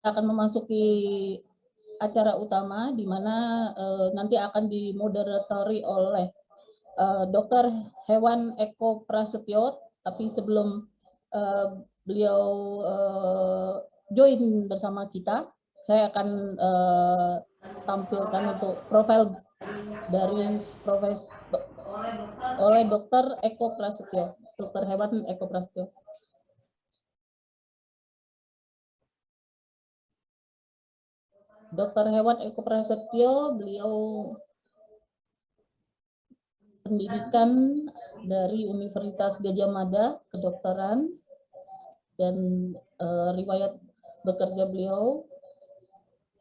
akan memasuki acara utama di mana nanti akan dimoderatori oleh Dr. Hewan Eko Prasetyo. Tapi sebelum beliau join bersama kita, saya akan tampilkan untuk profil dari oleh Dr. Eko Prasetyo, Dr. Hewan Eko Prasetyo. Dr. Hewan Eko Prasetyo, beliau pendidikan dari Universitas Gadjah Mada, kedokteran, dan riwayat bekerja beliau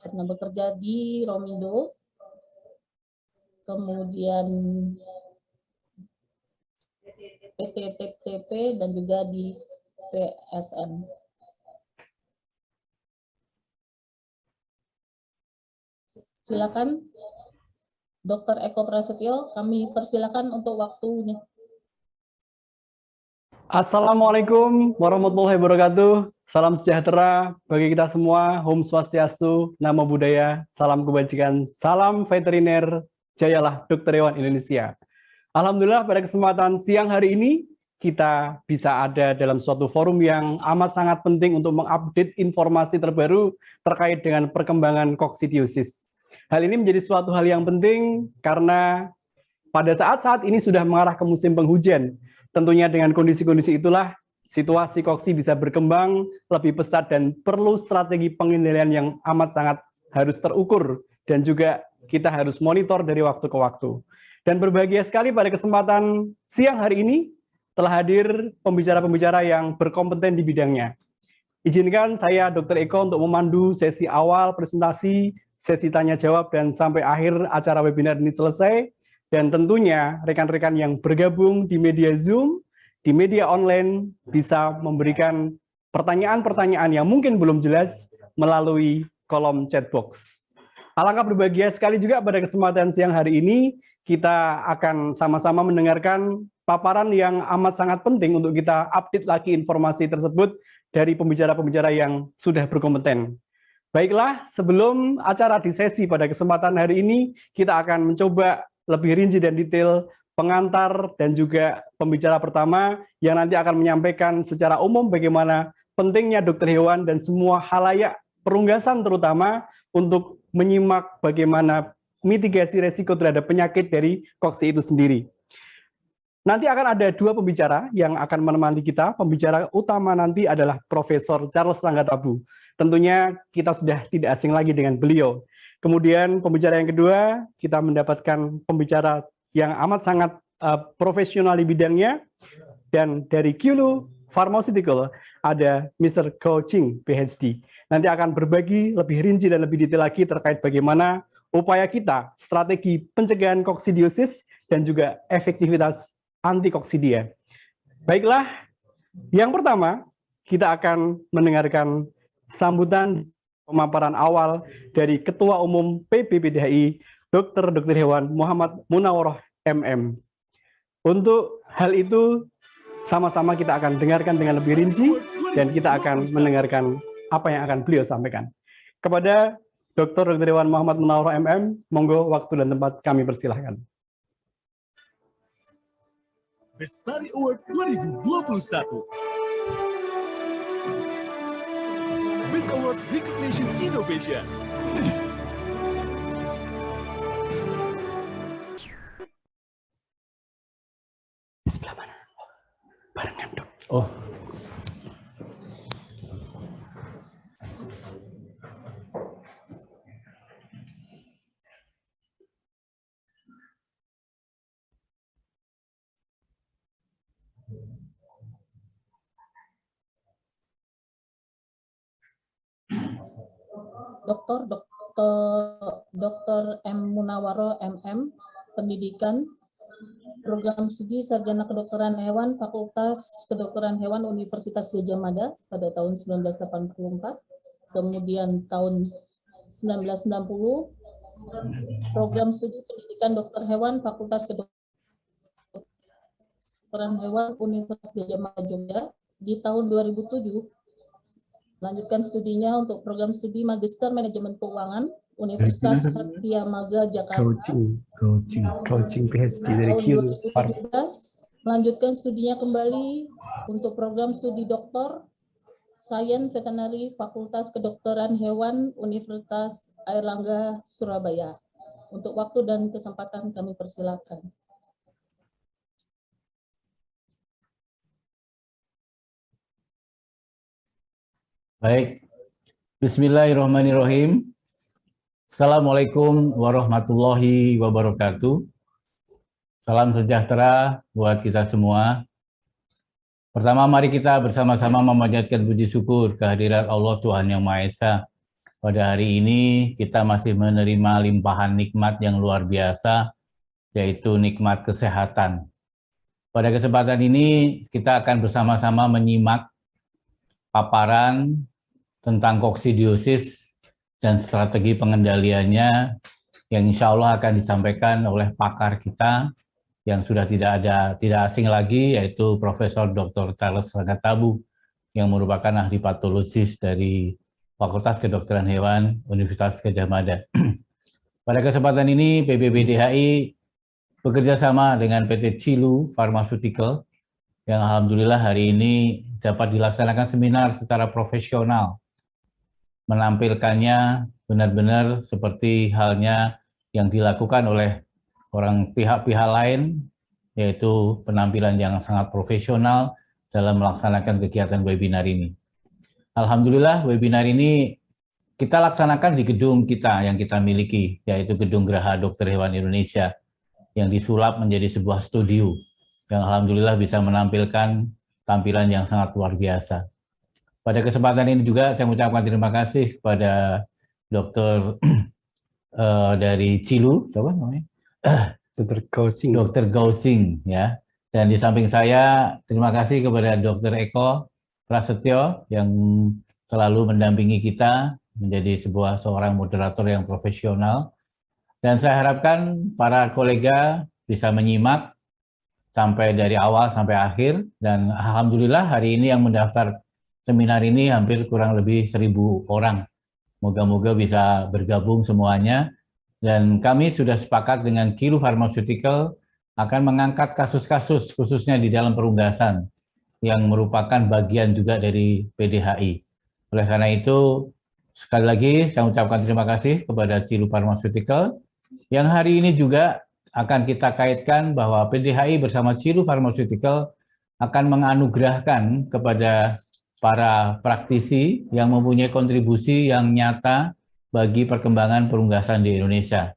pernah bekerja di Romindo, kemudian PT TTP, dan juga di PSM. Silakan Dr. Eko Prasetyo, kami persilakan untuk waktunya. Assalamualaikum warahmatullahi wabarakatuh. Salam sejahtera bagi kita semua. Om Swastiastu, Namo Buddhaya, salam kebajikan, salam veteriner, jayalah Dokter Hewan Indonesia. Alhamdulillah pada kesempatan siang hari ini kita bisa ada dalam suatu forum yang amat sangat penting untuk mengupdate informasi terbaru terkait dengan perkembangan koksidiosis. Hal ini menjadi suatu hal yang penting karena pada saat-saat ini sudah mengarah ke musim penghujan. Tentunya dengan kondisi-kondisi itulah situasi koksi bisa berkembang lebih pesat dan perlu strategi pengendalian yang amat sangat harus terukur dan juga kita harus monitor dari waktu ke waktu. Dan berbahagia sekali pada kesempatan siang hari ini telah hadir pembicara-pembicara yang berkompeten di bidangnya. Izinkan saya Dr. Eko untuk memandu sesi awal presentasi, sesi tanya jawab, dan sampai akhir acara webinar ini selesai. Dan tentunya rekan-rekan yang bergabung di media Zoom, di media online bisa memberikan pertanyaan-pertanyaan yang mungkin belum jelas melalui kolom chat box. Alangkah berbahagia sekali juga pada kesempatan siang hari ini kita akan sama-sama mendengarkan paparan yang amat sangat penting untuk kita update lagi informasi tersebut dari pembicara-pembicara yang sudah berkompeten. Baiklah, sebelum acara di sesi pada kesempatan hari ini, kita akan mencoba lebih rinci dan detail pengantar dan juga pembicara pertama yang nanti akan menyampaikan secara umum bagaimana pentingnya dokter hewan dan semua halayak perunggasan terutama untuk menyimak bagaimana mitigasi resiko terhadap penyakit dari koksi itu sendiri. Nanti akan ada dua pembicara yang akan menemani kita. Pembicara utama nanti adalah Profesor Charles Tanggatabu. Tentunya kita sudah tidak asing lagi dengan beliau. Kemudian pembicara yang kedua, kita mendapatkan pembicara yang amat sangat profesional di bidangnya. Dan dari Kyulu Pharmaceutical ada Mr. Go Ching, PhD. Nanti akan berbagi lebih rinci dan lebih detail lagi terkait bagaimana upaya kita, strategi pencegahan koksidiosis, dan juga efektivitas antikoksidia. Baiklah, yang pertama kita akan mendengarkan sambutan pemaparan awal dari Ketua Umum PBPDHI, Dr. Hewan Muhammad Munawwaroh MM. Untuk hal itu, sama-sama kita akan dengarkan dengan lebih rinci dan kita akan mendengarkan apa yang akan beliau sampaikan. Kepada Dr. Hewan Muhammad Munawwaroh MM, monggo waktu dan tempat kami persilahkan. Bestari Award 2021. Best Award Recognition Innovation. Sebelah mana? Barengan dong. Oh. Dr. M. Munawwaroh MM, pendidikan, program studi sarjana kedokteran hewan, Fakultas Kedokteran Hewan Universitas Gadjah Mada pada tahun 1984, kemudian tahun 1990, program studi pendidikan dokter hewan, Fakultas Kedokteran Hewan Universitas Gadjah Mada Jogja. Di tahun 2007, Melanjutkan studinya untuk program studi Magister Manajemen Keuangan Universitas Satya Maga Jakarta coaching PhD dari tahun Q. 2017. Melanjutkan studinya kembali untuk program studi doktor Sains Veterinary Fakultas Kedokteran Hewan Universitas Airlangga Surabaya. Untuk waktu dan kesempatan kami persilakan. Baik, Bismillahirrahmanirrahim. Assalamualaikum warahmatullahi wabarakatuh. Salam sejahtera buat kita semua. Pertama, mari kita bersama-sama memanjatkan puji syukur kehadirat Allah Tuhan Yang Maha Esa. Pada hari ini kita masih menerima limpahan nikmat yang luar biasa, yaitu nikmat kesehatan. Pada kesempatan ini kita akan bersama-sama menyimak paparan tentang koksidiosis dan strategi pengendaliannya yang insya Allah akan disampaikan oleh pakar kita yang sudah tidak asing lagi, yaitu Profesor Dr. Charles Rangatabu yang merupakan ahli patologis dari Fakultas Kedokteran Hewan Universitas Gadjah Mada. Pada kesempatan ini PBBDHI bekerja sama dengan PT Qilu Pharmaceutical yang alhamdulillah hari ini dapat dilaksanakan seminar secara profesional, menampilkannya benar-benar seperti halnya yang dilakukan oleh pihak-pihak lain, yaitu penampilan yang sangat profesional dalam melaksanakan kegiatan webinar ini. Alhamdulillah webinar ini kita laksanakan di gedung kita yang kita miliki, yaitu Gedung Geraha Dokter Hewan Indonesia, yang disulap menjadi sebuah studio, yang alhamdulillah bisa menampilkan tampilan yang sangat luar biasa. Pada kesempatan ini juga saya mengucapkan terima kasih kepada dokter dari Qilu, apa namanya? Dr. Gausing, ya. Dan di samping saya terima kasih kepada Dr. Eko Prasetyo yang selalu mendampingi kita menjadi seorang moderator yang profesional. Dan saya harapkan para kolega bisa menyimak sampai dari awal sampai akhir. Dan alhamdulillah hari ini yang mendaftar seminar ini hampir kurang lebih 1.000 orang. Moga-moga bisa bergabung semuanya. Dan kami sudah sepakat dengan Qilu Pharmaceutical akan mengangkat kasus-kasus khususnya di dalam perunggasan yang merupakan bagian juga dari PDHI. Oleh karena itu, sekali lagi saya ucapkan terima kasih kepada Qilu Pharmaceutical yang hari ini juga akan kita kaitkan bahwa PDHI bersama Qilu Pharmaceutical akan menganugerahkan kepada para praktisi yang mempunyai kontribusi yang nyata bagi perkembangan perunggasan di Indonesia.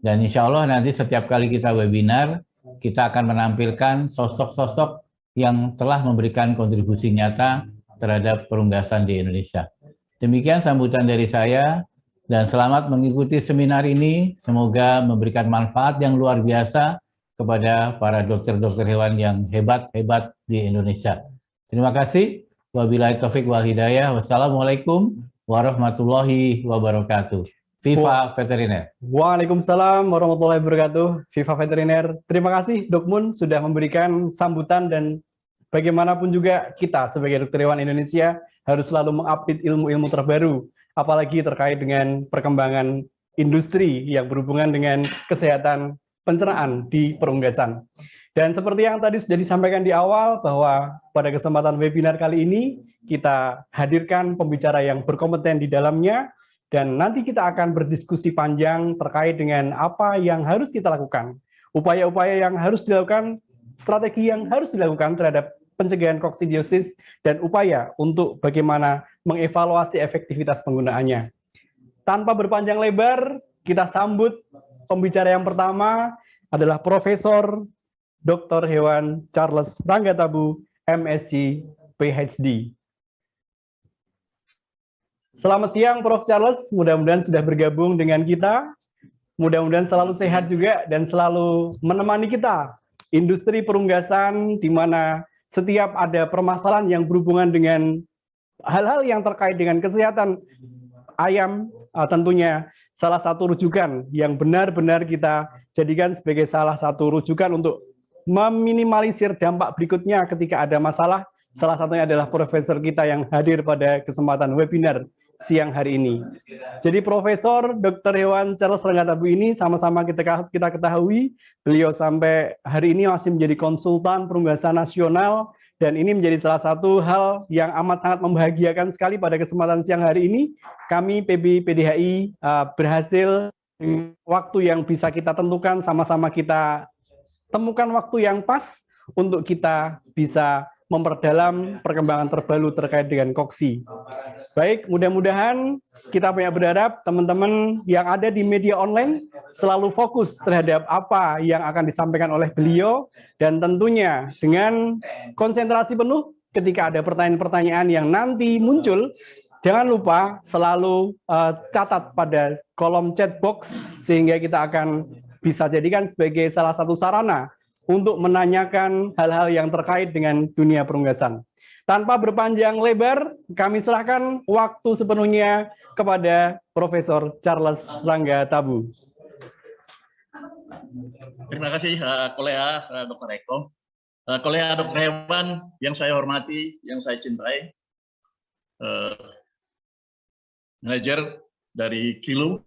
Dan insya Allah nanti setiap kali kita webinar, kita akan menampilkan sosok-sosok yang telah memberikan kontribusi nyata terhadap perunggasan di Indonesia. Demikian sambutan dari saya, dan selamat mengikuti seminar ini. Semoga memberikan manfaat yang luar biasa kepada para dokter-dokter hewan yang hebat-hebat di Indonesia. Terima kasih. Wabillahi taufiq wal hidayah. Wassalamualaikum warahmatullahi wabarakatuh. Viva Veteriner. Waalaikumsalam warahmatullahi wabarakatuh. Viva Veteriner. Terima kasih Dok Mun sudah memberikan sambutan, dan bagaimanapun juga kita sebagai dokter hewan Indonesia harus selalu mengupdate ilmu-ilmu terbaru, apalagi terkait dengan perkembangan industri yang berhubungan dengan kesehatan pencernaan di perunggasan. Dan seperti yang tadi sudah disampaikan di awal, bahwa pada kesempatan webinar kali ini kita hadirkan pembicara yang berkompeten di dalamnya, dan nanti kita akan berdiskusi panjang terkait dengan apa yang harus kita lakukan, upaya-upaya yang harus dilakukan, strategi yang harus dilakukan terhadap pencegahan koksidiosis, dan upaya untuk bagaimana mengevaluasi efektivitas penggunaannya. Tanpa berpanjang lebar, kita sambut pembicara yang pertama adalah Profesor Dr. Hewan Charles Rangatabu, MSc, PhD. Selamat siang Prof. Charles, mudah-mudahan sudah bergabung dengan kita. Mudah-mudahan selalu sehat juga dan selalu menemani kita. Industri perunggasan di mana setiap ada permasalahan yang berhubungan dengan hal-hal yang terkait dengan kesehatan ayam, tentunya salah satu rujukan yang benar-benar kita jadikan sebagai salah satu rujukan untuk meminimalisir dampak berikutnya ketika ada masalah, Salah satunya adalah profesor kita yang hadir pada kesempatan webinar siang hari ini. Jadi Profesor Dr. Hewan Charles Ranggatabu ini sama-sama kita ketahui, beliau sampai hari ini masih menjadi konsultan perunggasan nasional, dan ini menjadi salah satu hal yang amat sangat membahagiakan sekali pada kesempatan siang hari ini. Kami PB PDHI berhasil waktu yang bisa kita tentukan, sama-sama kita temukan waktu yang pas untuk kita bisa memperdalam perkembangan terbaru terkait dengan koksi. Baik, mudah-mudahan kita banyak berharap teman-teman yang ada di media online selalu fokus terhadap apa yang akan disampaikan oleh beliau, dan tentunya dengan konsentrasi penuh ketika ada pertanyaan-pertanyaan yang nanti muncul, jangan lupa selalu catat pada kolom chat box, sehingga kita akan bisa jadikan sebagai salah satu sarana untuk menanyakan hal-hal yang terkait dengan dunia perunggasan. Tanpa berpanjang lebar, kami serahkan waktu sepenuhnya kepada Profesor Charles Ranggatabu. Terima kasih kolega Dr. Eko. Kolega Dr. Hewan yang saya hormati, yang saya cintai, manajer dari Kilu.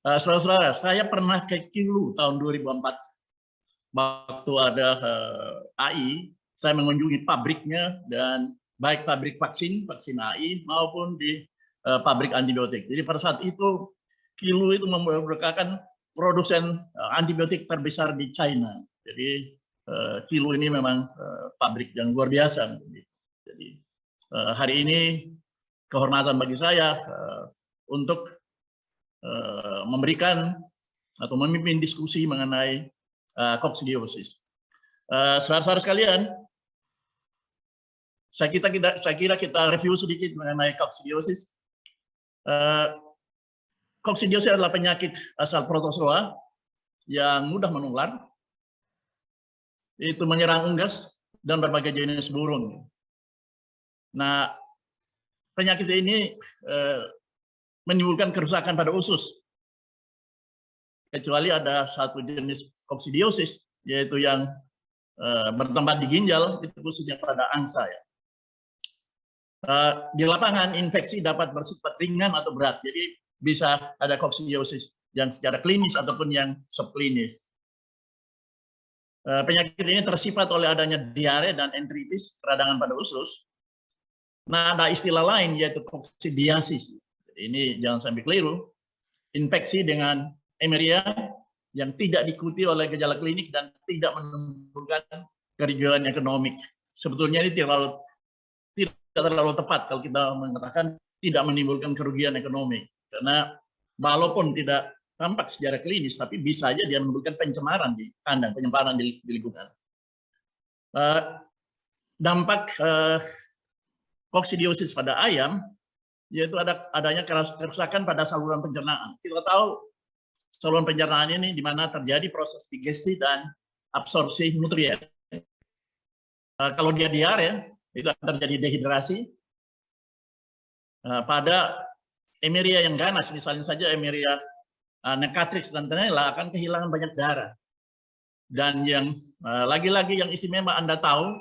Saudara-saudara, saya pernah ke Kilu tahun 2004. Waktu ada AI, saya mengunjungi pabriknya, dan baik pabrik vaksin AI maupun di pabrik antibiotik. Jadi pada saat itu Kilu itu merupakan produsen antibiotik terbesar di China. Jadi Kilu ini memang pabrik yang luar biasa. Jadi hari ini kehormatan bagi saya untuk memberikan atau memimpin diskusi mengenai koksidiosis. Saudara-saudara sekalian, saya kira kita review sedikit mengenai koksidiosis. Koksidiosis adalah penyakit asal protozoa yang mudah menular. Itu menyerang unggas dan berbagai jenis burung. Nah, penyakit ini menimbulkan kerusakan pada usus. Kecuali ada satu jenis koksidiosis, yaitu yang bertempat di ginjal, itu khususnya pada angsa. Ya. Di lapangan, infeksi dapat bersifat ringan atau berat. Jadi bisa ada koksidiosis yang secara klinis ataupun yang subklinis. Penyakit ini tersifat oleh adanya diare dan enteritis, peradangan pada usus. Nah, ada istilah lain yaitu koksidiasis. Ini jangan sampai keliru. Infeksi dengan Emeria yang tidak diikuti oleh gejala klinik dan tidak menimbulkan kerugian ekonomik. Sebetulnya ini tidak terlalu tepat kalau kita mengatakan tidak menimbulkan kerugian ekonomi, karena walaupun tidak tampak secara klinis, tapi bisa saja dia menimbulkan pencemaran di kandang, pencemaran di lingkungan. Dampak koksidiosis pada ayam yaitu adanya kerusakan pada saluran pencernaan. Kita tahu saluran pencernaan ini di mana terjadi proses digesti dan absorpsi nutrien. Kalau dia diare, itu akan terjadi dehidrasi. Pada Emeria yang ganas, misalnya saja Emeria Necatrix dan Tenella, akan kehilangan banyak darah. Dan yang lagi-lagi yang istimewa Anda tahu,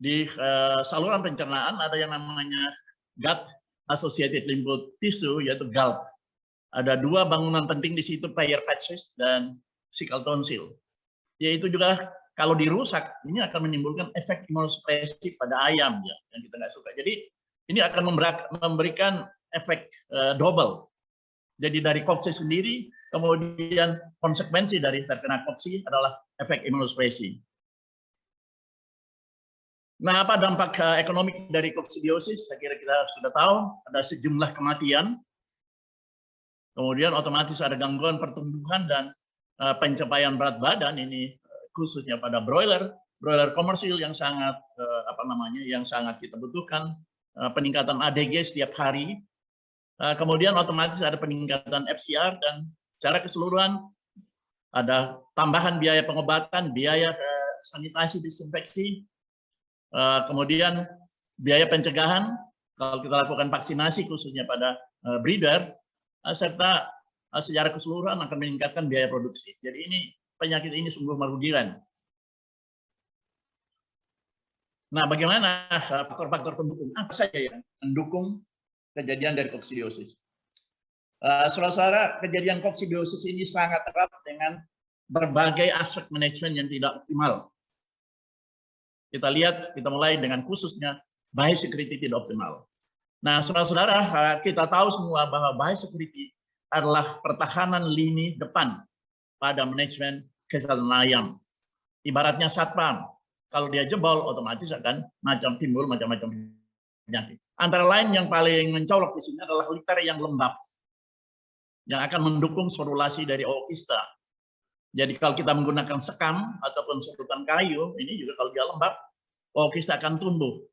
di saluran pencernaan ada yang namanya gut associated lymph tissue, yaitu GALT. Ada dua bangunan penting di situ, Peyer's patches dan cecal tonsil. Yaitu juga kalau dirusak, ini akan menimbulkan efek imunosupresif pada ayam ya, yang kita nggak suka. Jadi ini akan memberikan efek double. Jadi dari koksi sendiri, kemudian konsekuensi dari terkena koksi adalah efek imunosupresi. Nah, apa dampak ekonomi dari koksidiosis? Saya kira kita sudah tahu, ada sejumlah kematian. Kemudian otomatis ada gangguan pertumbuhan dan pencapaian berat badan, ini khususnya pada broiler komersil yang sangat yang sangat kita butuhkan, peningkatan ADG setiap hari. Kemudian otomatis ada peningkatan FCR, dan secara keseluruhan ada tambahan biaya pengobatan, biaya sanitasi disinfeksi, kemudian biaya pencegahan kalau kita lakukan vaksinasi khususnya pada breeder, serta secara keseluruhan akan meningkatkan biaya produksi. Jadi ini penyakit ini sungguh merugikan. Nah, bagaimana faktor-faktor pendukung? Apa saja yang mendukung kejadian dari koksidiosis? Saudara-saudara, kejadian koksidiosis ini sangat erat dengan berbagai aspek manajemen yang tidak optimal. Kita lihat, kita mulai dengan khususnya biosecurity tidak optimal. Nah, saudara-saudara, kita tahu semua bahwa biosecurity adalah pertahanan lini depan pada manajemen kesehatan ayam. Ibaratnya satpam. Kalau dia jebol, otomatis akan timbul macam-macam penyakit. Antara lain yang paling mencolok di sini adalah liter yang lembab, yang akan mendukung sorulasi dari ookista. Jadi kalau kita menggunakan sekam ataupun serutan kayu, ini juga kalau dia lembab, ookista akan tumbuh.